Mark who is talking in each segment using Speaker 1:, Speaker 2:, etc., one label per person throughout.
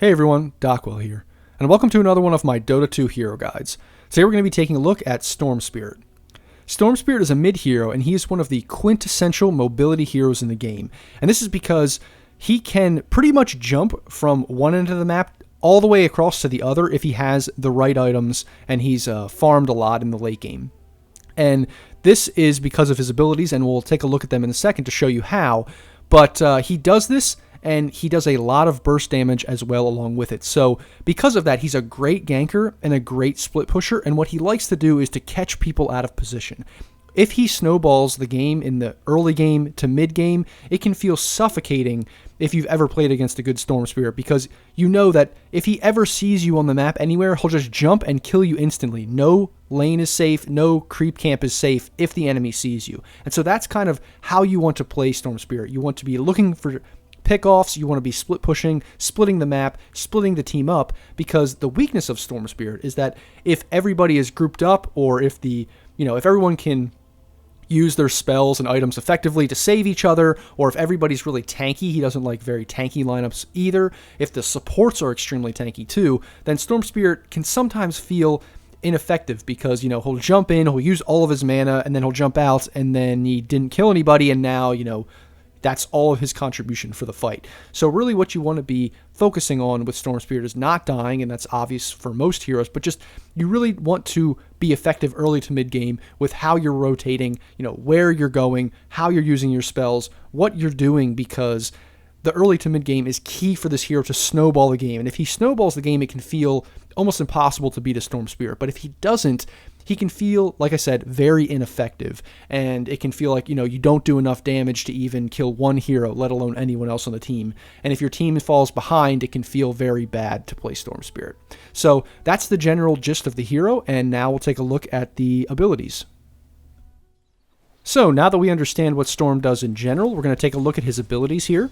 Speaker 1: Hey everyone, Dockwell here, and welcome to another one of my Dota 2 hero guides. Today we're going to be taking a look at Storm Spirit. Storm Spirit is a mid hero, and he is one of the quintessential mobility heroes in the game. And this is because he can pretty much jump from one end of the map all the way across to the other if he has the right items and he's farmed a lot in the late game. And this is because of his abilities, and we'll take a look at them in a second to show you how. But he does this, and he does a lot of burst damage as well along with it. So because of that, he's a great ganker and a great split pusher, and what he likes to do is to catch people out of position. If he snowballs the game in the early game to mid game, it can feel suffocating if you've ever played against a good Storm Spirit, because you know that if he ever sees you on the map anywhere, he'll just jump and kill you instantly. No lane is safe, no creep camp is safe if the enemy sees you. And so that's kind of how you want to play Storm Spirit. You want to be looking for pickoffs, you want to be split pushing, splitting the map, splitting the team up, because the weakness of Storm Spirit is that if everybody is grouped up, or if if everyone can use their spells and items effectively to save each other, or if everybody's really tanky, he doesn't like very tanky lineups either. If the supports are extremely tanky too, then Storm Spirit can sometimes feel ineffective, because he'll jump in, he'll use all of his mana, and then he'll jump out, and then he didn't kill anybody, and now that's all of his contribution for the fight. So really what you want to be focusing on with Storm Spirit is not dying, and that's obvious for most heroes, but just you really want to be effective early to mid game with how you're rotating, where you're going, how you're using your spells, what you're doing, because the early to mid game is key for this hero to snowball the game. And if he snowballs the game, it can feel almost impossible to beat a Storm Spirit. But if he doesn't, he can feel, like I said, very ineffective, and it can feel like, you don't do enough damage to even kill one hero, let alone anyone else on the team. And if your team falls behind, it can feel very bad to play Storm Spirit. So that's the general gist of the hero, and now we'll take a look at the abilities. So now that we understand what Storm does in general, we're going to take a look at his abilities here.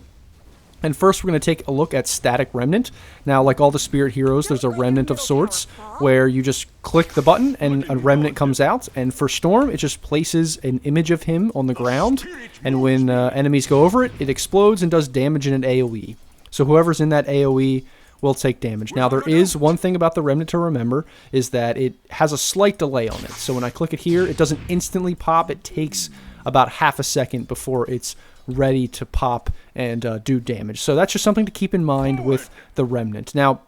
Speaker 1: And first, we're going to take a look at Static Remnant. Now, like all the Spirit heroes, there's a Remnant of sorts, where you just click the button and a Remnant comes out. And for Storm, it just places an image of him on the ground. And when enemies go over it, it explodes and does damage in an AoE. So whoever's in that AoE will take damage. Now, there is one thing about the Remnant to remember, is that it has a slight delay on it. So when I click it here, it doesn't instantly pop. It takes about half a second before it's ready to pop and do damage. So that's just something to keep in mind with the Remnant. Now,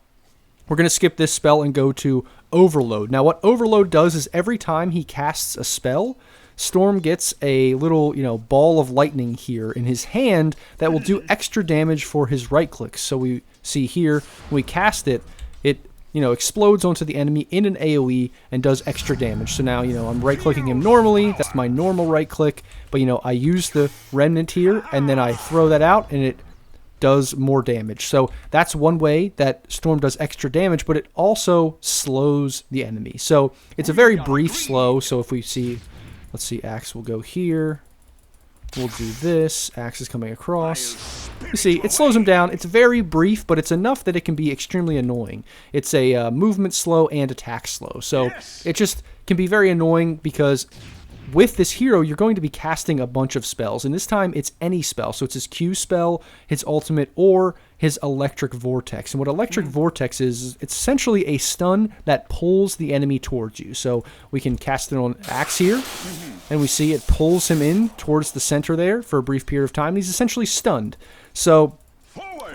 Speaker 1: we're going to skip this spell and go to Overload. Now, what Overload does is every time he casts a spell, Storm gets a little, ball of lightning here in his hand that will do extra damage for his right click. So we see here, when we cast it, it explodes onto the enemy in an AoE and does extra damage. So now, I'm right-clicking him normally. That's my normal right-click. But, I use the Remnant here, and then I throw that out, and it does more damage. So that's one way that Storm does extra damage, but it also slows the enemy. So it's a very brief slow. So if we see, let's see, Axe will go here. We'll do this. Axe is coming across. You see, it slows him down. It's very brief, but it's enough that it can be extremely annoying. It's a movement slow and attack slow. So it just can be very annoying, because with this hero, you're going to be casting a bunch of spells. And this time, it's any spell. So it's his Q spell, his ultimate, or his Electric Vortex. And what Electric Vortex is, it's essentially a stun that pulls the enemy towards you. So we can cast it on Axe here, and we see it pulls him in towards the center there for a brief period of time. He's essentially stunned. So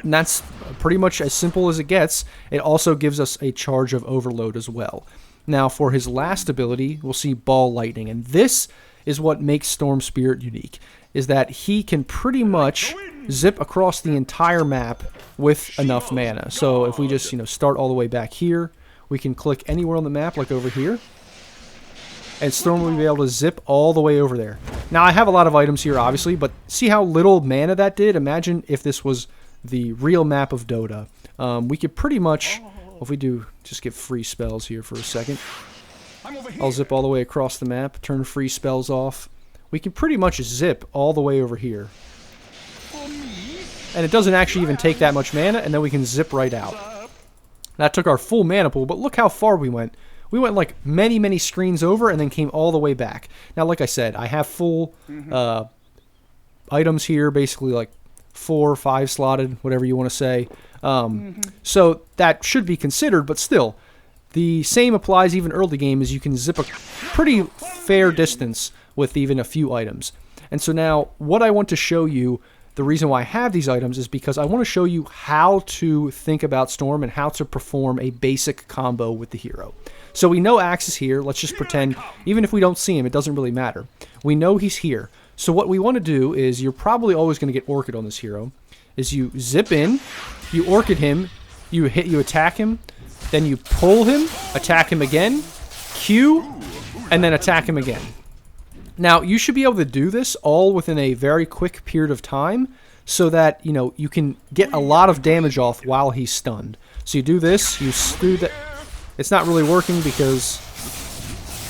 Speaker 1: that's pretty much as simple as it gets. It also gives us a charge of Overload as well. Now, for his last ability, we'll see Ball Lightning, and this is what makes Storm Spirit unique, is that he can pretty much zip across the entire map with enough mana. So if we just, start all the way back here, we can click anywhere on the map, like over here, and Storm will be able to zip all the way over there. Now, I have a lot of items here, obviously, but see how little mana that did? Imagine if this was the real map of Dota. We could pretty much, if we do just get free spells here for a second, I'll zip all the way across the map, turn free spells off. We can pretty much zip all the way over here. And it doesn't actually even take that much mana, and then we can zip right out. That took our full mana pool, but look how far we went. We went like many, many screens over and then came all the way back. Now, like I said, I have full items here, basically like 4 or 5 slotted, whatever you want to say. So that should be considered, but still, the same applies even early game, as you can zip a pretty fair distance with even a few items. And so now, what I want to show you, the reason why I have these items is because I want to show you how to think about Storm and how to perform a basic combo with the hero. So we know Axe is here. Let's just pretend, even if we don't see him, it doesn't really matter. We know he's here. So what we want to do is, you're probably always going to get Orchid on this hero, is you zip in, you Orchid him, you attack him, then you pull him, attack him again, Q, and then attack him again. Now, you should be able to do this all within a very quick period of time, so that, you know, you can get a lot of damage off while he's stunned. So you do this, you do that. It's not really working because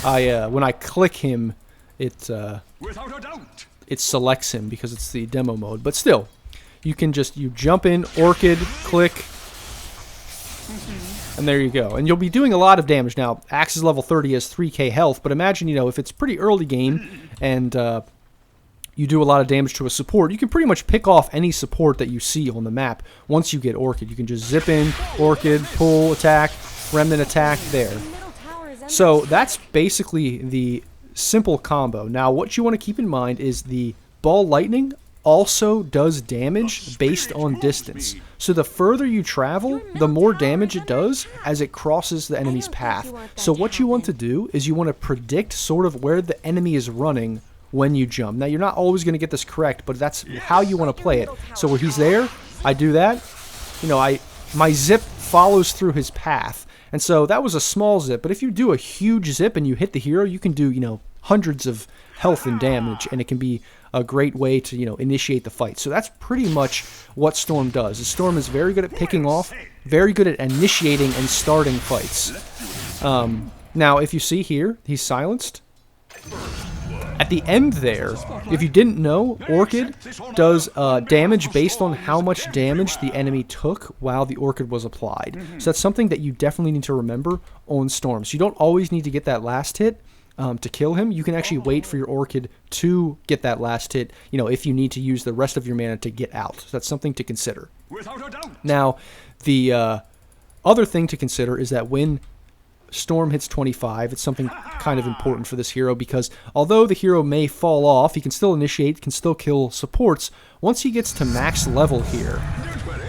Speaker 1: when I click him, it selects him because it's the demo mode. But still, you can just, you jump in, Orchid, click, and there you go. And you'll be doing a lot of damage. Now, Axe is level 30, has 3k health, but imagine, you know, if it's pretty early game and you do a lot of damage to a support, you can pretty much pick off any support that you see on the map once you get Orchid. You can just zip in, Orchid, pull, attack, Remnant attack, there. So that's basically the simple combo. Now, what you want to keep in mind is the Ball Lightning also does damage based on distance. So the further you travel, the more damage it does as it crosses the enemy's path. So what you want to do is you want to predict sort of where the enemy is running when you jump. Now, you're not always going to get this correct, but that's how you want to play it. So where he's there, I do that. You know, my zip follows through his path. And so that was a small zip, but if you do a huge zip and you hit the hero, you can do, you know, hundreds of health and damage, and it can be a great way to, you know, initiate the fight. So that's pretty much what Storm does. Storm is very good at picking off, very good at initiating and starting fights. Now, if you see here, he's silenced. At the end there, if you didn't know, Orchid does damage based on how much damage the enemy took while the Orchid was applied. So that's something that you definitely need to remember on Storm. So you don't always need to get that last hit to kill him. You can actually wait for your Orchid to get that last hit, you know, if you need to use the rest of your mana to get out. So that's something to consider. Now, the other thing to consider is that when Storm hits 25, it's something kind of important for this hero, because although the hero may fall off, he can still initiate, can still kill supports. Once he gets to max level here,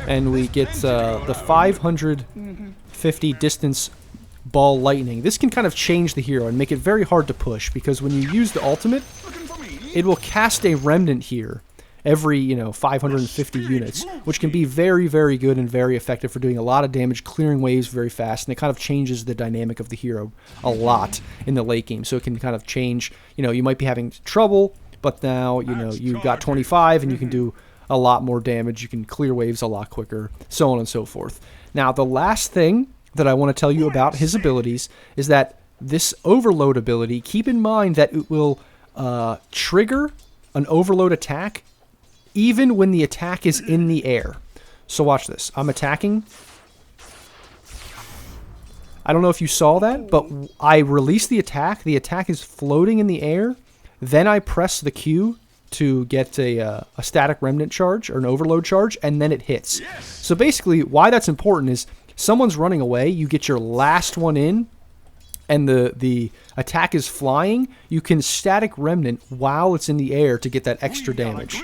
Speaker 1: and we get the 550 distance Ball Lightning, this can kind of change the hero and make it very hard to push, because when you use the ultimate, it will cast a Remnant here every, you know, 550 units, which can be very, very good and very effective for doing a lot of damage, clearing waves very fast, and it kind of changes the dynamic of the hero a lot in the late game. So it can kind of change, you know, you might be having trouble, but now, you know, you've got 25 and you can do a lot more damage, you can clear waves a lot quicker, so on and so forth. Now, the last thing that I want to tell you about his abilities is that this Overload ability, keep in mind that it will trigger an Overload attack even when the attack is in the air. So watch this. I'm attacking. I don't know if you saw that, but I release the attack. The attack is floating in the air. Then I press the Q to get a static remnant charge or an overload charge, and then it hits. So basically, why that's important is someone's running away. You get your last one in, and the attack is flying. You can static remnant while it's in the air to get that extra damage.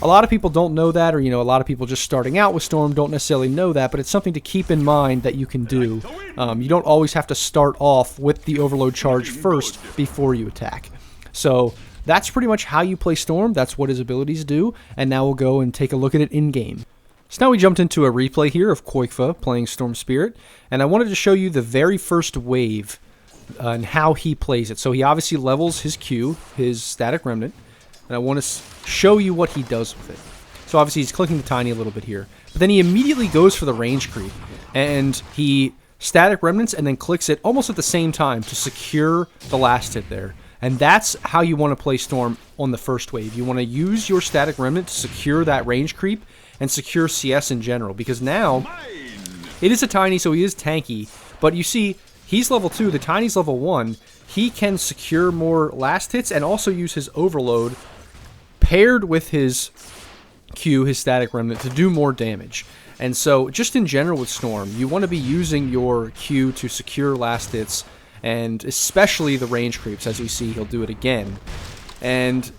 Speaker 1: A lot of people don't know that, or, you know, a lot of people just starting out with Storm don't necessarily know that, but it's something to keep in mind that you can do. You don't always have to start off with the overload charge first before you attack. So that's pretty much how you play Storm. That's what his abilities do, and now we'll go and take a look at it in-game. So now we jumped into a replay here of Qojqva playing Storm Spirit, and I wanted to show you the very first wave and how he plays it. So he obviously levels his Q, his static remnant, and I want to show you what he does with it. So obviously he's clicking the tiny a little bit here, but then he immediately goes for the range creep, and he static remnants and then clicks it almost at the same time to secure the last hit there. And that's how you want to play Storm on the first wave. You want to use your static remnant to secure that range creep and secure CS in general, because now it is a tiny, so he is tanky, but you see he's level 2, the tiny's level 1. He can secure more last hits and also use his overload paired with his Q, his static remnant, to do more damage. And so, just in general with Storm, you want to be using your Q to secure last hits, and especially the range creeps. As we see, he'll do it again. And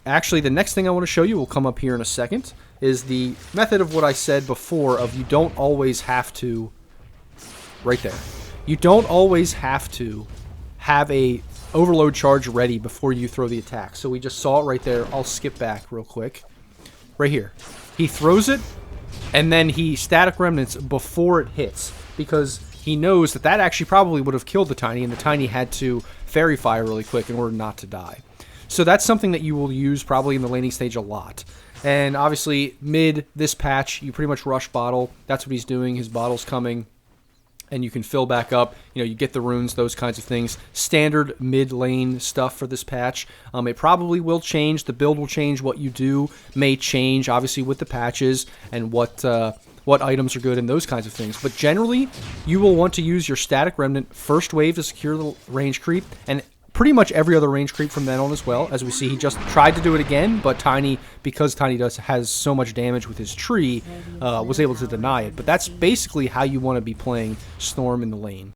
Speaker 1: actually, the next thing I want to show you will come up here in a second, is the method of what I said before of you don't always have to, right there, you don't always have to have a overload charge ready before you throw the attack. So we just saw it right there. I'll skip back real quick. Right here. He throws it, and then he static remnants before it hits, because he knows that that actually probably would have killed the Tiny, and the Tiny had to fairy fire really quick in order not to die. So that's something that you will use probably in the laning stage a lot. And obviously, mid this patch, you pretty much rush bottle. That's what he's doing. His bottle's coming, and you can fill back up. You know, you get the runes, those kinds of things. Standard mid lane stuff for this patch. It probably will change. The build will change. What you do may change, obviously, with the patches and what items are good and those kinds of things. But generally, you will want to use your static remnant first wave to secure the range creep, and pretty much every other range creep from then on as well. As we see, he just tried to do it again, but Tiny, because Tiny has so much damage with his tree, was able to deny it. But that's basically how you want to be playing Storm in the lane.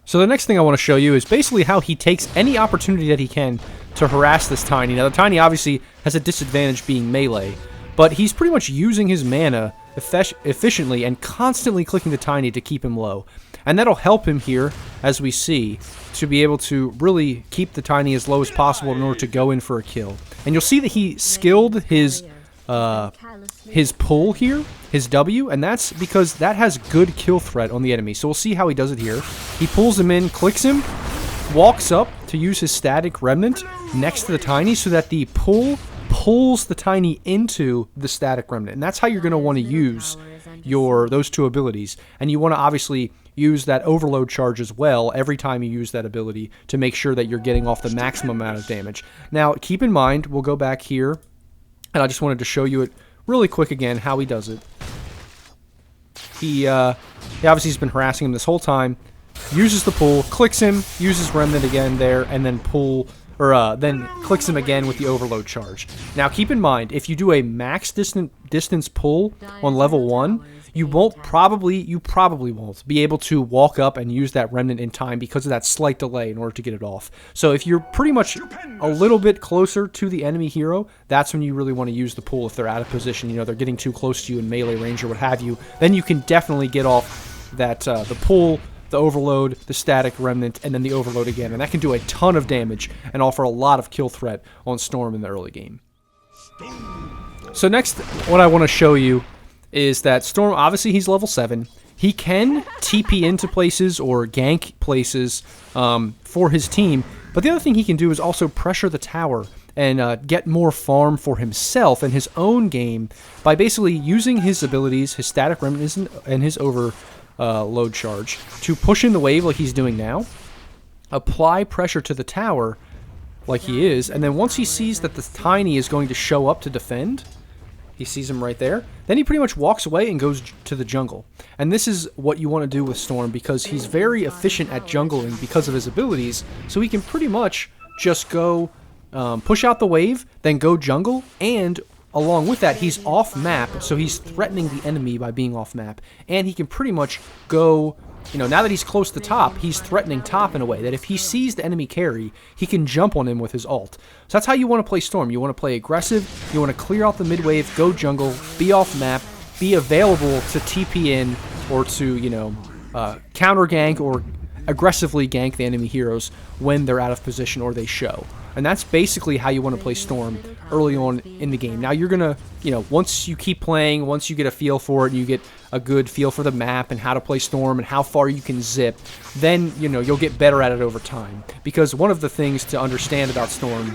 Speaker 1: So the next thing I want to show you is basically how he takes any opportunity that he can to harass this Tiny. Now, the Tiny obviously has a disadvantage being melee, but he's pretty much using his mana efficiently and constantly clicking the Tiny to keep him low. And that'll help him here, as we see, to be able to really keep the Tiny as low as possible in order to go in for a kill. And you'll see that he skilled his pull here, his W, and that's because that has good kill threat on the enemy. So we'll see how he does it here. He pulls him in, clicks him, walks up to use his static remnant next to the Tiny so that the pull pulls the Tiny into the static remnant. And that's how you're going to want to use those two abilities. And you want to obviously use that overload charge as well every time you use that ability to make sure that you're getting off the maximum amount of damage. Now, keep in mind, we'll go back here, and I just wanted to show you it really quick again, how he does it. He obviously has been harassing him this whole time, uses the pull, clicks him, uses remnant again there, and then then clicks him again with the overload charge. Now, keep in mind, if you do a max distance pull on level 1, you probably won't be able to walk up and use that remnant in time because of that slight delay in order to get it off. So if you're pretty much a little bit closer to the enemy hero, that's when you really want to use the pull if they're out of position. You know, they're getting too close to you in melee range or what have you. Then you can definitely get off that the pull, the overload, the static remnant, and then the overload again. And that can do a ton of damage and offer a lot of kill threat on Storm in the early game. So next, what I want to show you is that Storm, obviously he's level 7. He can TP into places or gank places for his team, but the other thing he can do is also pressure the tower and get more farm for himself and his own game by basically using his abilities, his static remnants, and his overload charge to push in the wave like he's doing now, apply pressure to the tower like he is, and then once he sees that the Tiny is going to show up to defend, he sees him right there, then he pretty much walks away and goes to the jungle. And this is what you want to do with Storm because he's very efficient at jungling because of his abilities, so he can pretty much just go push out the wave, then go jungle, and along with that, he's off map, so he's threatening the enemy by being off map, and he can pretty much go, you know, now that he's close to top, he's threatening top in a way that if he sees the enemy carry, he can jump on him with his ult. So that's how you want to play Storm. You want to play aggressive, you want to clear out the mid wave, go jungle, be off map, be available to TP in or to, you know, counter gank or aggressively gank the enemy heroes when they're out of position or they show. And that's basically how you want to play Storm early on in the game. Now, you're going to, you know, once you keep playing, once you get a feel for it, and you get a good feel for the map and how to play Storm and how far you can zip, then, you know, you'll get better at it over time. Because one of the things to understand about Storm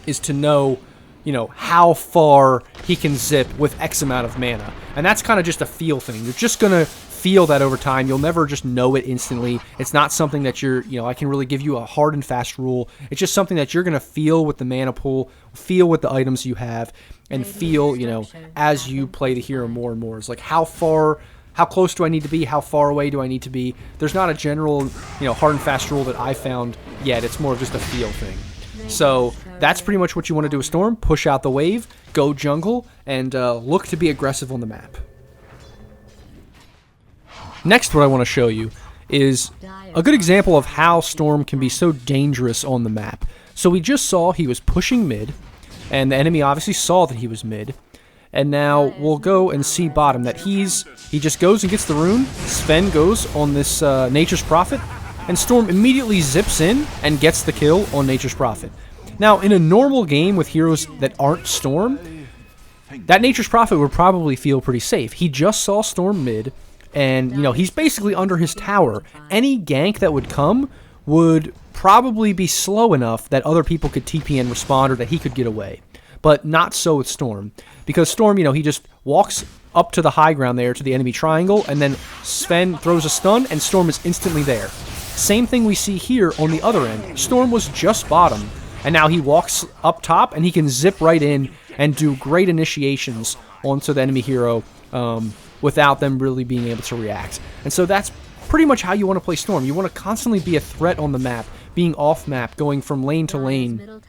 Speaker 1: is to know, you know, how far he can zip with X amount of mana. And that's kind of just a feel thing. You're just going to feel that over time. You'll never just know it instantly. It's not something that I can really give you a hard and fast rule. It's just something that you're going to feel with the mana pool, feel with the items you have, and feel, you know, as you play the hero more and more. It's like how close do I need to be? How far away do I need to be? There's not a general, you know, hard and fast rule that I found yet. It's more of just a feel thing. So that's pretty much what you want to do with Storm. Push out the wave, go jungle, and look to be aggressive on the map. Next, what I want to show you is a good example of how Storm can be so dangerous on the map. So we just saw he was pushing mid, and the enemy obviously saw that he was mid. And now we'll go and see bottom that he just goes and gets the rune. Sven goes on this Nature's Prophet, and Storm immediately zips in and gets the kill on Nature's Prophet. Now, in a normal game with heroes that aren't Storm, that Nature's Prophet would probably feel pretty safe. He just saw Storm mid, and, you know, he's basically under his tower. Any gank that would come would probably be slow enough that other people could TP and respond, or that he could get away. But not so with Storm. Because Storm, you know, he just walks up to the high ground there to the enemy triangle, and then Sven throws a stun, and Storm is instantly there. Same thing we see here on the other end. Storm was just bottom, and now he walks up top, and he can zip right in and do great initiations onto the enemy hero without them really being able to react. And so that's pretty much how you want to play Storm. You want to constantly be a threat on the map, being off map, going from lane to lane,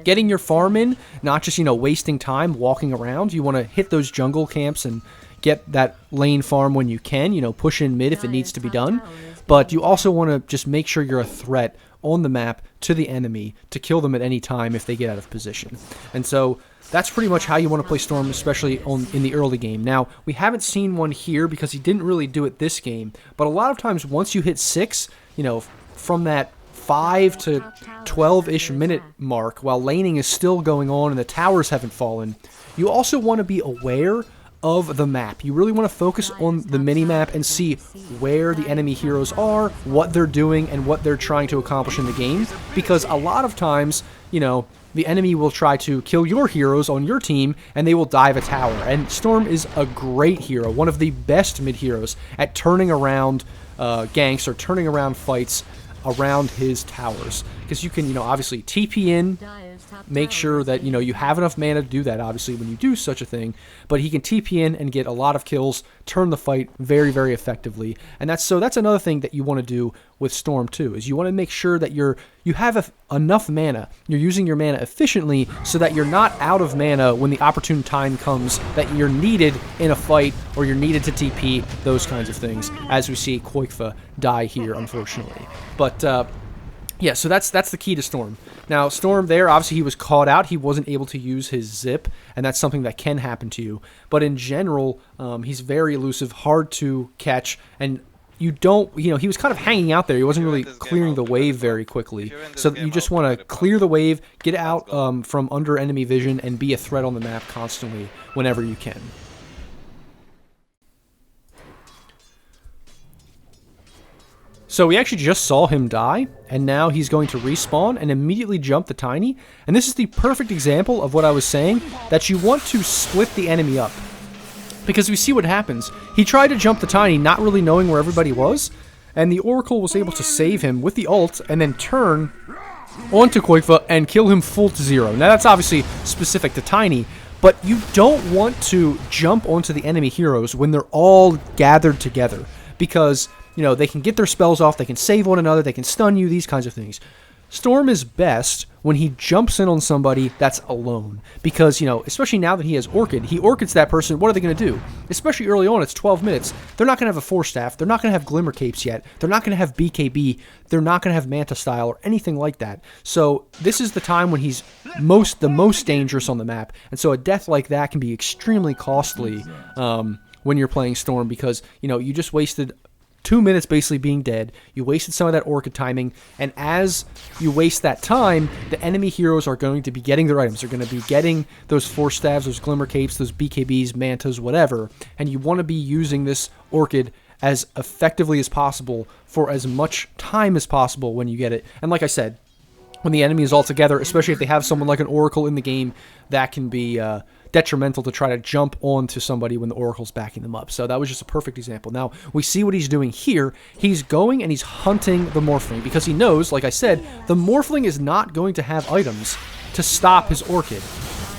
Speaker 1: getting your farm in, not just, you know, wasting time walking around. You want to hit those jungle camps and get that lane farm when you can, you know, push in mid if it needs to be done. But you also want to just make sure you're a threat on the map to the enemy to kill them at any time if they get out of position. And so that's pretty much how you want to play Storm, especially in the early game. Now, we haven't seen one here because he didn't really do it this game, but a lot of times once you hit 6, you know, from that 5 to 12-ish minute mark, while laning is still going on and the towers haven't fallen, you also want to be aware of the map. You really want to focus on the mini-map and see where the enemy heroes are, what they're doing, and what they're trying to accomplish in the game, because a lot of times, you know, the enemy will try to kill your heroes on your team, and they will dive a tower. And Storm is a great hero, one of the best mid-heroes at turning around ganks or turning around fights around his towers. Because you can, you know, obviously TP in, make sure that, you know, you have enough mana to do that, obviously, when you do such a thing. But he can TP in and get a lot of kills, turn the fight very, very effectively. And that's another thing that you want to do with Storm too, is you want to make sure that you have enough mana, you're using your mana efficiently so that you're not out of mana when the opportune time comes that you're needed in a fight or you're needed to TP, those kinds of things, as we see Qojqva die here, unfortunately. But yeah, so that's the key to Storm. Now, Storm there, obviously he was caught out. He wasn't able to use his zip, and that's something that can happen to you. But in general, he's very elusive, hard to catch, and you don't, you know, he was kind of hanging out there. He wasn't really clearing the wave very quickly. So you just want to clear the wave, get out from under enemy vision, and be a threat on the map constantly whenever you can. So we actually just saw him die, and now he's going to respawn and immediately jump the Tiny. And this is the perfect example of what I was saying, that you want to split the enemy up. Because we see what happens. He tried to jump the Tiny, not really knowing where everybody was, and the Oracle was able to save him with the ult, and then turn onto Qojqva and kill him full to 0. Now that's obviously specific to Tiny, but you don't want to jump onto the enemy heroes when they're all gathered together. Because, you know, they can get their spells off, they can save one another, they can stun you, these kinds of things. Storm is best when he jumps in on somebody that's alone. Because, you know, especially now that he has Orchid, he Orchids that person, what are they going to do? Especially early on, it's 12 minutes. They're not going to have a Force Staff, they're not going to have Glimmer Capes yet, they're not going to have BKB, they're not going to have Manta Style or anything like that. So this is the time when he's the most dangerous on the map. And so a death like that can be extremely costly when you're playing Storm, because, you know, you just wasted 2 minutes basically being dead. You wasted some of that Orchid timing, and as you waste that time, the enemy heroes are going to be getting their items. They're going to be getting those Force Staves, those Glimmer Capes, those BKBs, Mantas, whatever, and you want to be using this Orchid as effectively as possible for as much time as possible when you get it. And like I said, when the enemy is all together, especially if they have someone like an Oracle in the game, that can be detrimental to try to jump onto somebody when the Oracle's backing them up. So that was just a perfect example. Now, we see what he's doing here. He's going and he's hunting the Morphling, because he knows, like I said, the Morphling is not going to have items to stop his Orchid.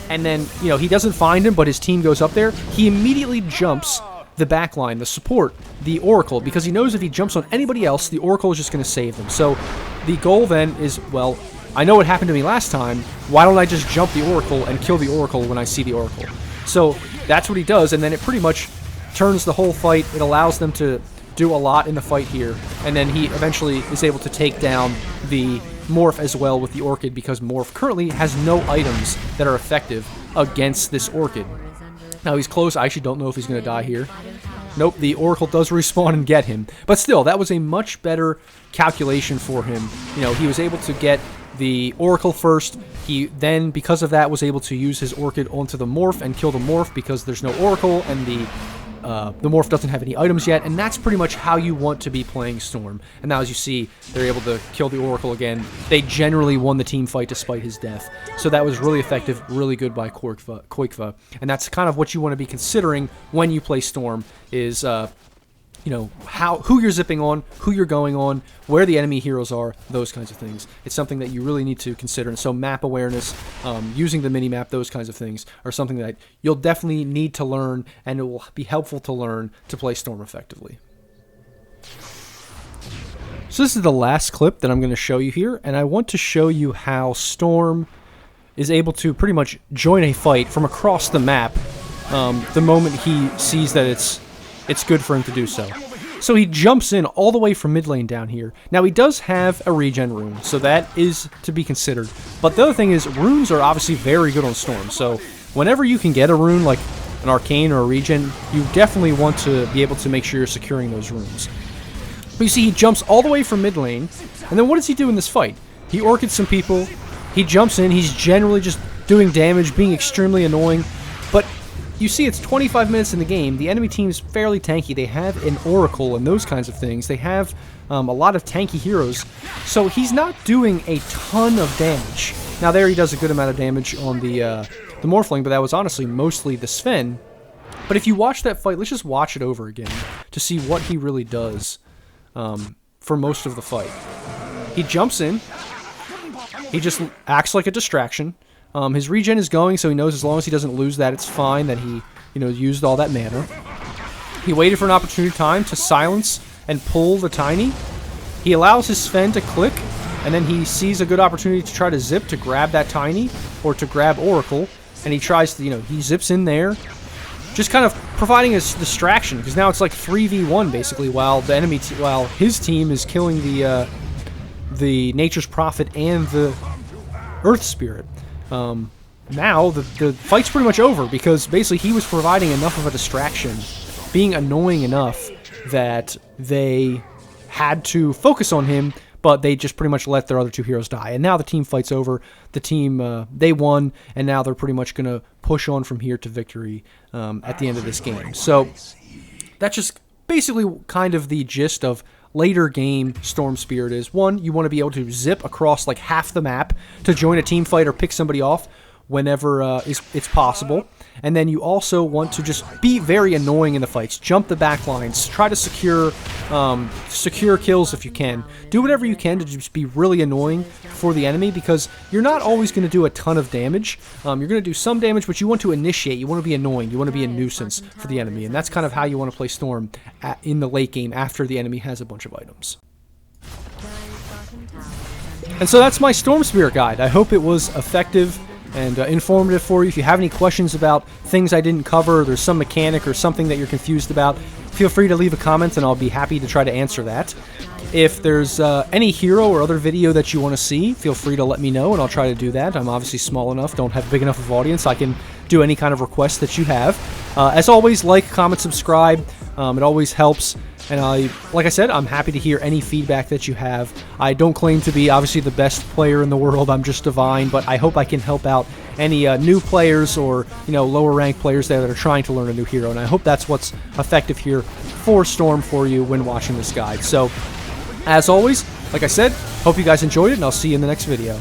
Speaker 1: And then, you know, he doesn't find him, but his team goes up there. He immediately jumps the backline, the support, the Oracle, because he knows if he jumps on anybody else, the Oracle is just going to save them. So the goal then is, well, I know what happened to me last time. Why don't I just jump the Oracle and kill the Oracle when I see the Oracle? So that's what he does, and then it pretty much turns the whole fight. It allows them to do a lot in the fight here, and then he eventually is able to take down the Morph as well with the Orchid, because Morph currently has no items that are effective against this Orchid. Now he's close. I actually don't know if he's going to die here. Nope, the Oracle does respawn and get him. But still, that was a much better calculation for him. You know, he was able to get the Oracle first. He then, because of that, was able to use his Orchid onto the Morph and kill the Morph because there's no Oracle and the Morph doesn't have any items yet, and that's pretty much how you want to be playing Storm. And now, as you see, they're able to kill the Oracle again. They generally won the team fight despite his death. So that was really effective, really good by Qojqva. And that's kind of what you want to be considering when you play Storm is, you know, who you're zipping on, who you're going on, where the enemy heroes are, those kinds of things. It's something that you really need to consider. And so map awareness, using the mini-map, those kinds of things are something that you'll definitely need to learn, and it will be helpful to learn to play Storm effectively. So this is the last clip that I'm going to show you here, and I want to show you how Storm is able to pretty much join a fight from across the map the moment he sees that it's good for him to do so. So he jumps in all the way from mid lane down here. Now he does have a regen rune, so that is to be considered. But the other thing is, runes are obviously very good on Storm. So whenever you can get a rune like an arcane or a regen, you definitely want to be able to make sure you're securing those runes. But you see, he jumps all the way from mid lane, and then what does he do in this fight? He orchids some people, he jumps in, he's generally just doing damage, being extremely annoying, but you see it's 25 minutes in the game. The enemy team's fairly tanky. They have an Oracle and those kinds of things. They have a lot of tanky heroes. So he's not doing a ton of damage. Now there he does a good amount of damage on the Morphling, but that was honestly mostly the Sven. But if you watch that fight, let's just watch it over again to see what he really does for most of the fight. He jumps in. He just acts like a distraction. His regen is going, so he knows as long as he doesn't lose that, it's fine that he, you know, used all that mana. He waited for an opportune time to silence and pull the Tiny. He allows his Sven to click, and then he sees a good opportunity to try to zip to grab that Tiny, or to grab Oracle, and he tries to, you know, he zips in there, just kind of providing a distraction, because now it's like 3v1 basically, while the enemy, while his team is killing the Nature's Prophet and the Earth Spirit. Now the fight's pretty much over because basically he was providing enough of a distraction, being annoying enough that they had to focus on him, but they just pretty much let their other two heroes die. And now the team fight's over. The team, they won, and now they're pretty much going to push on from here to victory at the end of this game. So that's just basically kind of the gist of later game Storm Spirit is. One, you want to be able to zip across like half the map to join a team fight or pick somebody off whenever it's possible. And then you also want to just be very annoying in the fights. Jump the back lines. Try to secure kills if you can. Do whatever you can to just be really annoying for the enemy, because you're not always going to do a ton of damage. You're going to do some damage, but you want to initiate. You want to be annoying. You want to be a nuisance for the enemy. And that's kind of how you want to play Storm in the late game after the enemy has a bunch of items. And so that's my Storm Spirit guide. I hope it was effective and informative for you. If you have any questions about things I didn't cover, or there's some mechanic or something that you're confused about, feel free to leave a comment and I'll be happy to try to answer that. If there's any hero or other video that you want to see, feel free to let me know and I'll try to do that. I'm obviously small enough, don't have big enough of an audience. I can do any kind of request that you have. As always, like, comment, subscribe. It always helps. And like I said, I'm happy to hear any feedback that you have. I don't claim to be obviously the best player in the world. I'm just divine, but I hope I can help out any new players or, you know, lower ranked players there that are trying to learn a new hero. And I hope that's what's effective here for Storm for you when watching this guide. So, as always, like I said, hope you guys enjoyed it, and I'll see you in the next video.